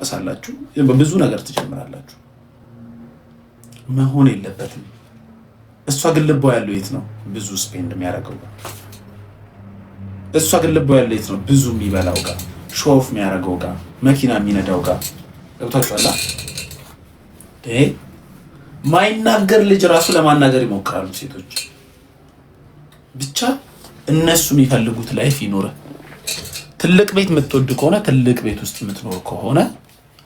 ታለቃቅሳላችሁ፣ ብዙ ነገር ትጀምራላችሁ። መሆን የለበትም። እሷ ግን ልቧ ያለው የት ነው? ብዙ ስፔንድ የሚያደርገው ጋር። እሷ ግን ልቧ ያለው የት ነው? ብዙ የሚበላው ጋር፣ ሾፍ የሚያደርገው ጋር፣ መኪና የሚነዳው ጋር። ገብታችኋል? ማይናገር ልጅ ራሱ ለማናገር ይሞክራሉ ሴቶች። ብቻ እነሱ የሚፈልጉት ላይፍ ይኖረ። ትልቅ ቤት የምትወድ ከሆነ ትልቅ ቤት ውስጥ የምትኖር ከሆነ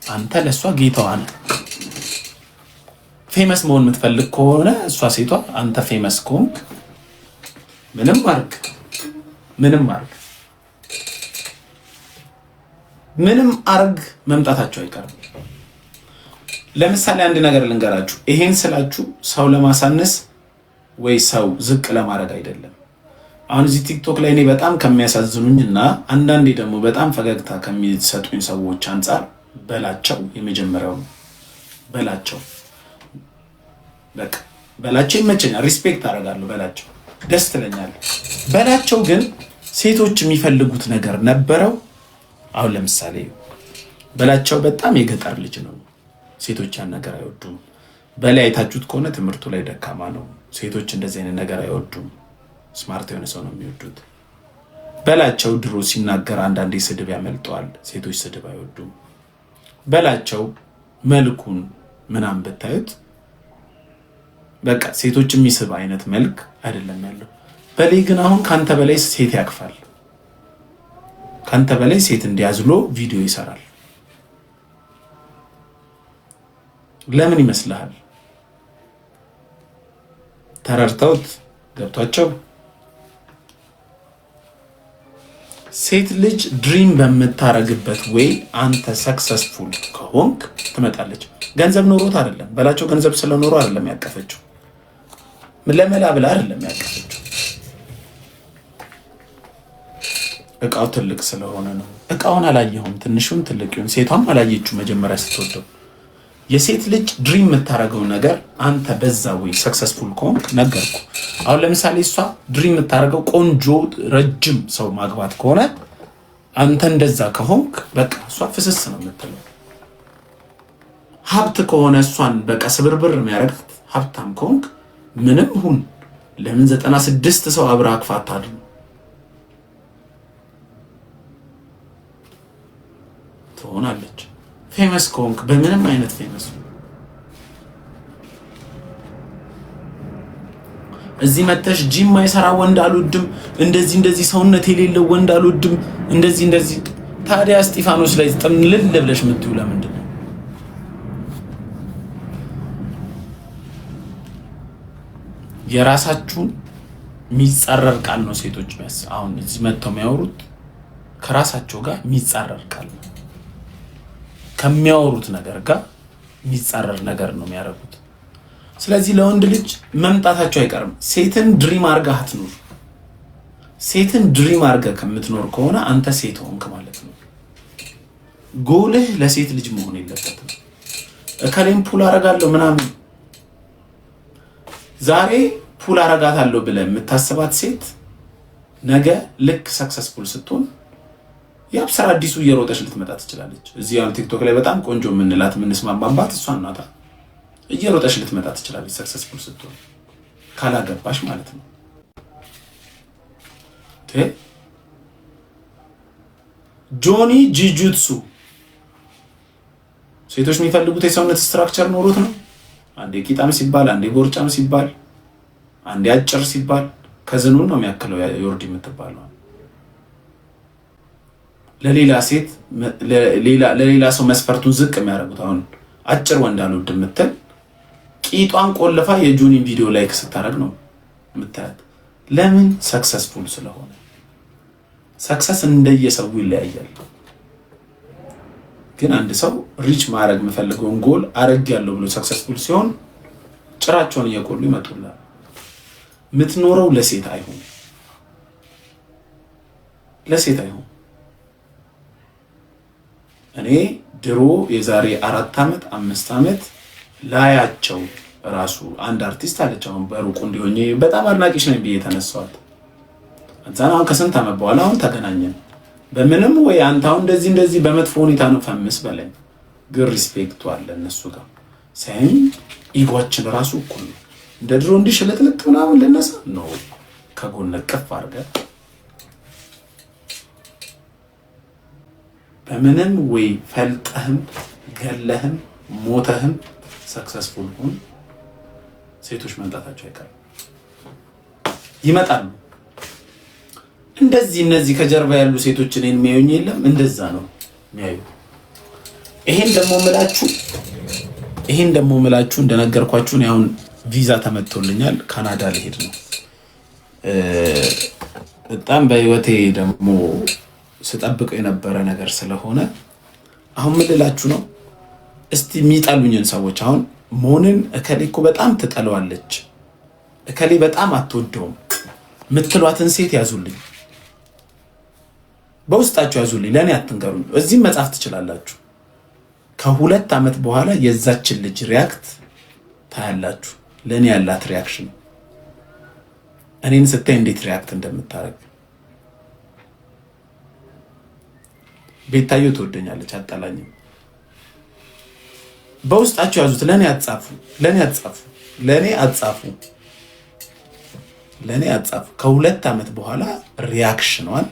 አንተ ለእሷ ጌታዋ ነህ። ፌመስ መሆን የምትፈልግ ከሆነ እሷ ሴቷ፣ አንተ ፌመስ ከሆንክ ምንም አርግ መምጣታቸው አይቀርም። ለምሳሌ አንድ ነገር ልንገራችሁ። ይሄን ስላችሁ ሰው ለማሳነስ ወይ ሰው ዝቅ ለማድረግ አይደለም። አሁን እዚህ ቲክቶክ ላይ እኔ በጣም ከሚያሳዝኑኝ እና አንዳንዴ ደግሞ በጣም ፈገግታ ከሚሰጡኝ ሰዎች አንጻር በላቸው የመጀመሪያው በላቸው። በቃ በላቸው ይመቸኛል፣ ሪስፔክት አደርጋለሁ። በላቸው ደስ ትለኛለህ። በላቸው ግን ሴቶች የሚፈልጉት ነገር ነበረው። አሁን ለምሳሌ በላቸው በጣም የገጠር ልጅ ነው። ሴቶች ያን ነገር አይወዱም። በላይ አይታችሁት ከሆነ ትምህርቱ ላይ ደካማ ነው። ሴቶች እንደዚህ አይነት ነገር አይወዱም። ስማርት የሆነ ሰው ነው የሚወዱት። በላቸው ድሮ ሲናገር አንዳንዴ ስድብ ያመልጠዋል። ሴቶች ስድብ አይወዱም። በላቸው መልኩን ምናምን ብታዩት በቃ ሴቶች የሚስብ አይነት መልክ አይደለም ያለው። በላይ ግን አሁን ካንተ በላይ ሴት ያቅፋል። ካንተ በላይ ሴት እንዲያዝሎ ቪዲዮ ይሰራል። ለምን ይመስልሃል? ተረድተውት ገብቷቸው። ሴት ልጅ ድሪም በምታረግበት ወይ አንተ ሰክሰስፉል ከሆንክ ትመጣለች። ገንዘብ ኖሮት አይደለም። በላቸው ገንዘብ ስለኖሮ አይደለም ያቀፈችው። ለመላ ብላ አይደለም ያቀፈችው። እቃው ትልቅ ስለሆነ ነው። እቃውን አላየሁም፣ ትንሹን ትልቁን። ሴቷም አላየችው መጀመሪያ ስትወደው። የሴት ልጅ ድሪም የምታረገው ነገር አንተ በዛ ወይ ሰክሰስፉል ከሆንክ ነገርኩ። አሁን ለምሳሌ እሷ ድሪም የምታረገው ቆንጆ ረጅም ሰው ማግባት ከሆነ አንተ እንደዛ ከሆንክ በቃ እሷ ፍስስ ነው የምትለው። ሀብት ከሆነ እሷን በቃ ስብርብር የሚያረጋት ሀብታም ከሆንክ ምንም ሁን ለምን 96 ሰው አብራ አክፋት አድርግ ትሆናለች። ፌመስ ከሆንክ በምንም አይነት ፌመስ እዚህ መተሽ ጂም ማይሰራ ወንድ አልወድም፣ እንደዚህ ሰውነት የሌለው ወንድ አልወድም፣ እንደዚህ ታዲያ እስጢፋኖስ ላይ ጥምልል ብለሽ የምትዩ ለምንድን ነው? የራሳችሁን የሚጻረር ቃል ነው ሴቶች አሁን እዚህ መተው የሚያወሩት ከራሳቸው ጋር የሚጻረር ቃል ነው። ከሚያወሩት ነገር ጋር የሚጻረር ነገር ነው የሚያደርጉት። ስለዚህ ለወንድ ልጅ መምጣታቸው አይቀርም። ሴትን ድሪም አርጋ አትኑር። ሴትን ድሪም አርጋ ከምትኖር ከሆነ አንተ ሴት ሆንክ ማለት ነው። ጎልህ ለሴት ልጅ መሆን የለበትም። እከሌም ፑል አረጋለሁ ምናምን። ዛሬ ፑል አረጋታለሁ ብለህ የምታስባት ሴት ነገ ልክ ሰክሰስፉል ስትሆን የአብስራ አዲሱ እየሮጠች ልትመጣ ትችላለች። እዚህ አሁን ቲክቶክ ላይ በጣም ቆንጆ የምንላት የምንስማማባት እሷ እናታ እየሮጠች ልትመጣ ትችላለች ሰክሰስፉል ስትሆን፣ ካላገባሽ ማለት ነው። ጆኒ ጂጁትሱ ሴቶች የሚፈልጉት የሰውነት ስትራክቸር ኖሮት ነው። አንዴ ቂጣም ሲባል፣ አንዴ ጎርጫም ሲባል፣ አንዴ አጭር ሲባል ከዝኑን ነው የሚያክለው ዮርዲ የምትባለው። ለሌላ ሴት ለሌላ ሰው መስፈርቱን ዝቅ የሚያደርጉት አሁን አጭር ወንድ አልወድም የምትል ቂጧን ቆልፋ የጆኒን ቪዲዮ ላይክ ስታደርግ ነው የምታያት። ለምን? ሰክሰስፉል ስለሆነ። ሰክሰስ እንደየሰው ይለያያል። ግን አንድ ሰው ሪች ማድረግ የምፈልገውን ጎል አረግ ያለው ብሎ ሰክሰስፉል ሲሆን ጭራቸውን እየቆሉ ይመጡላል። የምትኖረው ለሴት አይሆን፣ ለሴት አይሆን። እኔ ድሮ የዛሬ 4 ዓመት 5 ዓመት ላያቸው ራሱ አንድ አርቲስት አለች። አሁን በሩቁ እንዲሆኝ በጣም አድናቂሽ ነኝ ብዬ ተነሳኋት። አንተና አሁን ከስንት ዓመት በኋላ አሁን ተገናኘን። በምንም ወይ አንተ አሁን እንደዚህ በመጥፎ ሁኔታ ነው ፈምስ በለኝ። ግን ሪስፔክቱ አለ እነሱ ጋር ሳይም ኢጓችን ራሱ እኩል ነው። እንደ ድሮ እንዲህ ሽልጥልጥ ምናምን ልነሳ ነው ከጎን ቀፍ አድርገን በምንም ወይ ፈልጠህም ገለህም ሞተህም ሰክሰስፉል ሁን። ሴቶች መምጣታቸው አይቀርም፣ ይመጣሉ። እንደዚህ እነዚህ ከጀርባ ያሉ ሴቶች እኔን የሚያዩኝ የለም፣ እንደዛ ነው የሚያዩ። ይሄን ደግሞ ምላችሁ እንደነገርኳችሁ እኔ አሁን ቪዛ ተመቶልኛል፣ ካናዳ ልሄድ ነው። በጣም በህይወቴ ደግሞ ስጠብቀው የነበረ ነገር ስለሆነ አሁን ምን ልላችሁ ነው? እስቲ የሚጠሉኝን ሰዎች አሁን ሞንን እከሌ እኮ በጣም ትጠለዋለች፣ እከሌ በጣም አትወደውም ምትሏትን ሴት ያዙልኝ፣ በውስጣችሁ ያዙልኝ፣ ለእኔ አትንገሩኝ። እዚህም መጻፍ ትችላላችሁ። ከ2 ዓመት በኋላ የዛችን ልጅ ሪያክት ታያላችሁ። ለእኔ ያላት ሪያክሽን እኔን ስታይ እንዴት ሪያክት እንደምታደርግ። ቤታዮ ትወደኛለች፣ አጣላኝም። በውስጣችሁ ያዙት። ለእኔ አጻፉ። ከ2 ዓመት በኋላ ሪያክሽኗን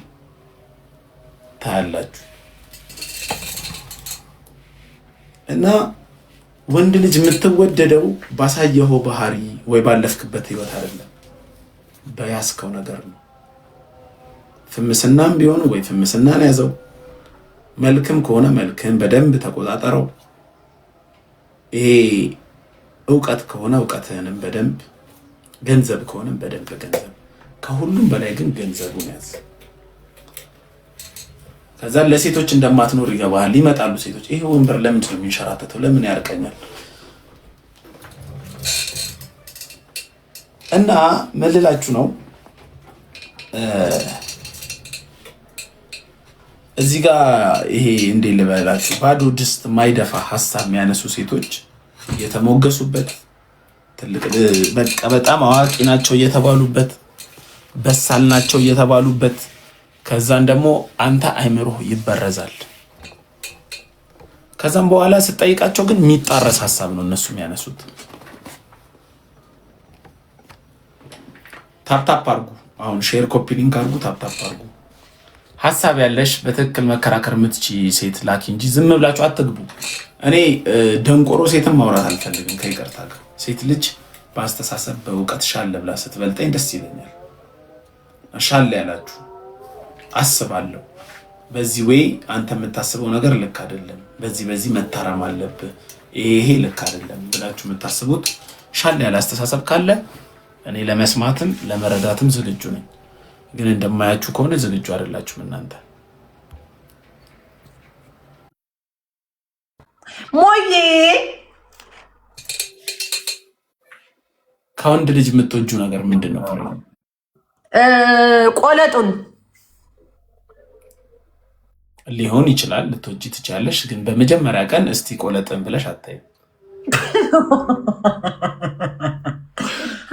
ታያላችሁ። እና ወንድ ልጅ የምትወደደው ባሳየኸው ባህሪ ወይ ባለፍክበት ህይወት አይደለም፣ በያዝከው ነገር ነው። ፍምስናም ቢሆን ወይ ፍምስናን ያዘው፣ መልክም ከሆነ መልክህን በደንብ ተቆጣጠረው። ይሄ እውቀት ከሆነ እውቀትህንም በደንብ፣ ገንዘብ ከሆነም በደንብ ገንዘብ፣ ከሁሉም በላይ ግን ገንዘቡን ያዝ። ከዛ ለሴቶች እንደማትኖር ይገባሃል። ይመጣሉ ሴቶች። ይሄ ወንበር ለምንድን ነው የሚንሸራተተው? ለምን ያርቀኛል? እና መልላችሁ ነው እዚህ ጋር ይሄ እንዴ ልበላችሁ፣ ባዶ ድስት ማይደፋ ሐሳብ የሚያነሱ ሴቶች እየተሞገሱበት ትልቅ በቃ በጣም አዋቂ ናቸው እየተባሉበት፣ በሳል ናቸው እየተባሉበት፣ ከዛን ደግሞ አንተ አይምሮህ ይበረዛል። ከዛም በኋላ ስጠይቃቸው ግን የሚጣረስ ሐሳብ ነው እነሱ የሚያነሱት። ታፕታፕ አርጉ። አሁን ሼር ኮፒ ሊንክ አርጉ፣ ታፕታፕ አርጉ። ሐሳብ ያለሽ በትክክል መከራከር የምትቺ ሴት ላኪ እንጂ ዝም ብላችሁ አትግቡ። እኔ ደንቆሮ ሴትም ማውራት አልፈልግም ከይቅርታ ጋር። ሴት ልጅ በአስተሳሰብ በእውቀት ሻለ ብላ ስትበልጠኝ ደስ ይለኛል። ሻለ ያላችሁ አስባለሁ። በዚህ ወይ አንተ የምታስበው ነገር ልክ አይደለም፣ በዚህ መታረም አለብህ፣ ይሄ ልክ አይደለም ብላችሁ የምታስቡት ሻለ ያለ አስተሳሰብ ካለ እኔ ለመስማትም ለመረዳትም ዝግጁ ነኝ። ግን እንደማያችሁ ከሆነ ዝግጁ አይደላችሁም እናንተ። ሞዬ ከወንድ ልጅ የምትወጁ ነገር ምንድን ነው? ቆለጡን ሊሆን ይችላል፣ ልትወጂ ትችያለሽ። ግን በመጀመሪያ ቀን እስቲ ቆለጥን ብለሽ አታይም።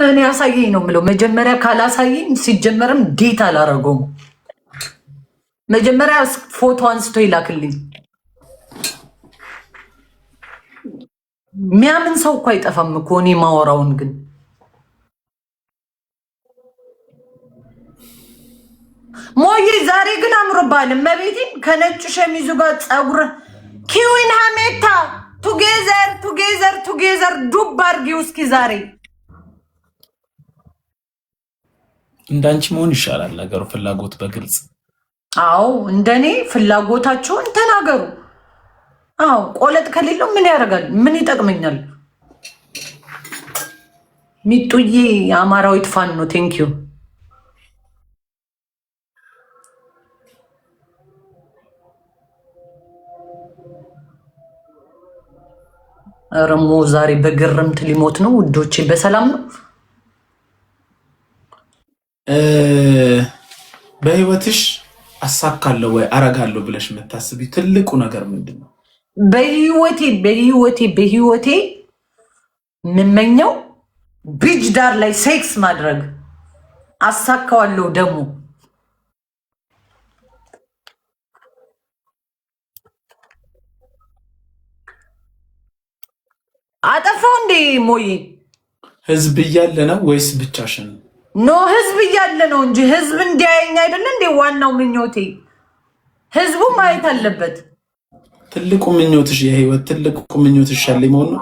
እኔ አሳየኝ ነው የምለው። መጀመሪያ ካላሳየኝ ሲጀመርም ዴት አላረገውም። መጀመሪያ ፎቶ አንስቶ ይላክልኝ። ሚያምን ሰው እኮ አይጠፋም እኮ እኔ ማወራውን። ግን ሞዬ ዛሬ ግን አምሮባል። መቤቴን ከነጭ ሸሚዙ ጋር ፀጉር ኪዊን ሀሜታ ቱጌዘር ዱብ አድርጊው እስኪ ዛሬ። እንዳንቺ መሆን ይሻላል ነገሩ። ፍላጎት በግልጽ አዎ፣ እንደኔ ፍላጎታቸውን ተናገሩ። አዎ፣ ቆለጥ ከሌለው ምን ያደርጋል? ምን ይጠቅመኛል? ሚጡዬ የአማራዊት ፋን ነው። ቴንኪዩ። ረሞ ዛሬ በግርምት ሊሞት ነው ውዶቼ። በሰላም ነው? በህይወትሽ አሳካለሁ ወይ አረጋለሁ ብለሽ የምታስቢ ትልቁ ነገር ምንድን ነው? በህይወቴ የምመኘው ቢች ዳር ላይ ሴክስ ማድረግ። አሳካዋለሁ ደግሞ። ጠፋው እንዴ ሞዬ? ህዝብ እያለ ነው ወይስ ብቻሽን? ኖ ህዝብ እያለ ነው እንጂ ህዝብ እንዲያየኝ አይደለ እንዴ ዋናው ምኞቴ። ህዝቡ ማየት አለበት። ትልቁ ምኞትሽ የህይወት ትልቁ ምኞትሽ ሸሌ መሆን ነው?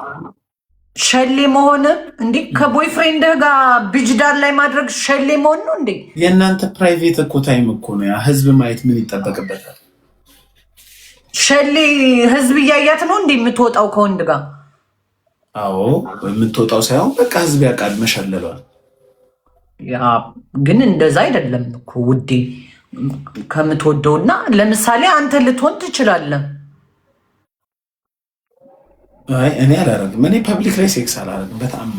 ሸሌ መሆን እንዴ? ከቦይፍሬንድ ጋር ቢጅዳር ላይ ማድረግ ሸሌ መሆን ነው እንዴ? የእናንተ ፕራይቬት እኮ ታይም እኮ ነው። ያ ህዝብ ማየት ምን ይጠበቅበታል? ሸሌ ህዝብ እያያት ነው እንዴ የምትወጣው ከወንድ ጋር? አዎ የምትወጣው ሳይሆን በቃ ህዝብ ያውቃል መሸለሏል። ያ ግን እንደዛ አይደለም እኮ ውዴ። ከምትወደውና ለምሳሌ አንተ ልትሆን ትችላለህ። አይ እኔ አላረግም። እኔ ፐብሊክ ላይ ሴክስ አላረግም በጣም።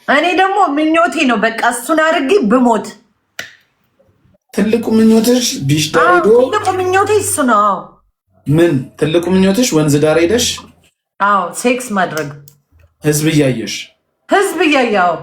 እኔ ደግሞ ምኞቴ ነው በቃ እሱን አድርጌ ብሞት። ትልቁ ምኞትሽ ቢሽ ዳር ሄዶ? ትልቁ ምኞቴ እሱ ነው። ምን ትልቁ ምኞትሽ? ወንዝ ዳር ሄደሽ? አዎ ሴክስ ማድረግ ህዝብ እያየሽ? ህዝብ እያየው